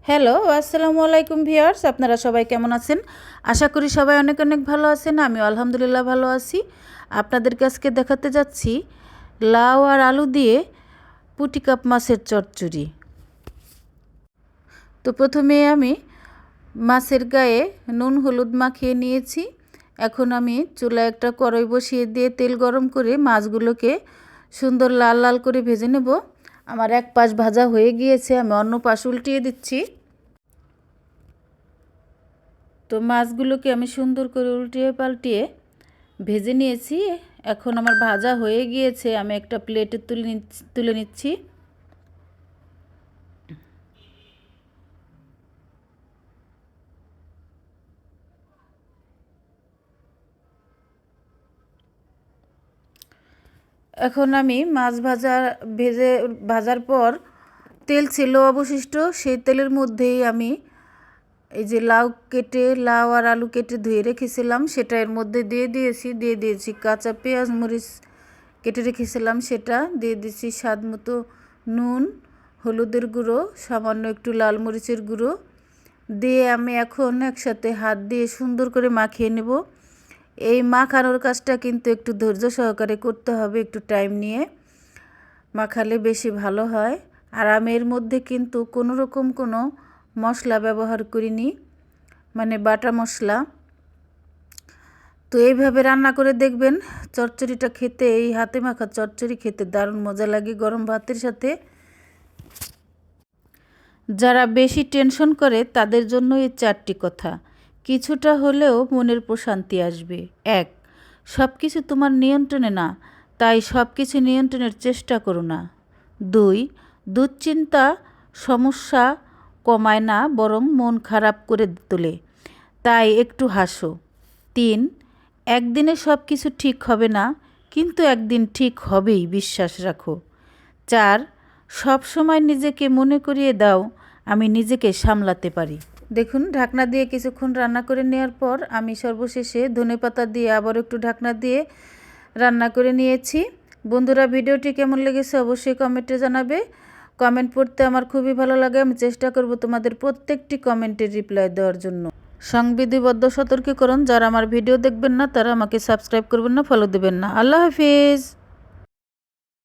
Hello, আসসালামু আলাইকুম viewers. আপনারা সবাই কেমন আছেন? আশা করি সবাই অনেক অনেক ভালো আছেন। আমি আলহামদুলিল্লাহ ভালো আছি। আপনাদেরকে আজকে দেখাতে যাচ্ছি লাউ আর আলু দিয়ে পুঁটি কাপ মাছের চচ্চড়ি। তো প্রথমে আমি মাছের গায়ে নুন হলুদ মাখিয়ে নিয়েছি। এখন আমি চুলায় একটা কড়াই বসিয়ে দিয়ে তেল গরম করে মাছগুলোকে সুন্দর লাল লাল করে ভেজে নেব। আমার এক পাশ ভাজা হয়ে গিয়েছে, আমি অন্য পাশ উল্টিয়ে দিচ্ছি। তো মাছগুলোকে আমি সুন্দর করে উল্টিয়ে পাল্টিয়ে ভেজে নিয়েছি। এখন আমার ভাজা হয়ে গিয়েছে, আমি একটা প্লেটে তুলে নিচ্ছি। এখন আমি মাছ ভাজার পর তেল ছিল অবশিষ্ট, সেই তেলের মধ্যেই আমি এই যে লাউ আর আলু কেটে ধুয়ে রেখেছিলাম সেটা এর মধ্যে দিয়ে দিয়েছি কাঁচা পেঁয়াজ মরিচ কেটে রেখেছিলাম, সেটা দিয়ে দিয়েছি স্বাদ মতো নুন, হলুদের গুঁড়ো, সামান্য একটু লাল মরিচের গুঁড়ো দিয়ে আমি এখন একসাথে হাত দিয়ে সুন্দর করে মাখিয়ে নেব। এই মাখানোর কাজটা কিন্তু একটু ধৈর্য সহকারে করতে হবে, একটু টাইম নিয়ে মাখালে বেশি ভালো হয়। আর আমি এর মধ্যে কিন্তু কোনো রকম কোনো মশলা ব্যবহার করিনি, মানে বাটা মশলা। তো এইভাবে রান্না করে দেখবেন, চচ্চড়িটা খেতে, এই হাতে মাখা চচ্চড়ি খেতে দারুণ মজা লাগে গরম ভাতের সাথে। যারা বেশি টেনশন করে তাদের জন্য এই 4টি কথা। কিছুটা হলেও মনের প্রশান্তি আসবে। 1. সব কিছু তোমার নিয়ন্ত্রণে না, তাই সব কিছু নিয়ন্ত্রণের চেষ্টা করো না। 2. দুশ্চিন্তা সমস্যা কমায় না, বরং মন খারাপ করে তোলে, তাই একটু হাসো। 3. একদিনে সব কিছু ঠিক হবে না, কিন্তু একদিন ঠিক হবেই, বিশ্বাস রাখো। 4. সব সময় নিজেকে মনে করিয়ে দাও, আমি নিজেকে সামলাতে পারি। দেখুন, ঢাকনা দিয়ে কিছুক্ষণ রান্না করে নেওয়ার পর আমি সর্বশেষে ধনেপাতা দিয়ে আবার একটু ঢাকনা দিয়ে রান্না করে নিয়েছি। বন্ধুরা, ভিডিওটি কেমন লেগেছে অবশ্যই কমেন্টে জানাবে। কমেন্ট পড়তে আমার খুবই ভালো লাগে, আমি চেষ্টা করব তোমাদের প্রত্যেকটি কমেন্টের রিপ্লাই দেওয়ার জন্য। সংবিধিবদ্ধ সতর্কীকরণ, যারা আমার ভিডিও দেখবেন না তারা আমাকে সাবস্ক্রাইব করবেন না, ফলো দেবেন না। আল্লাহ হাফিজ।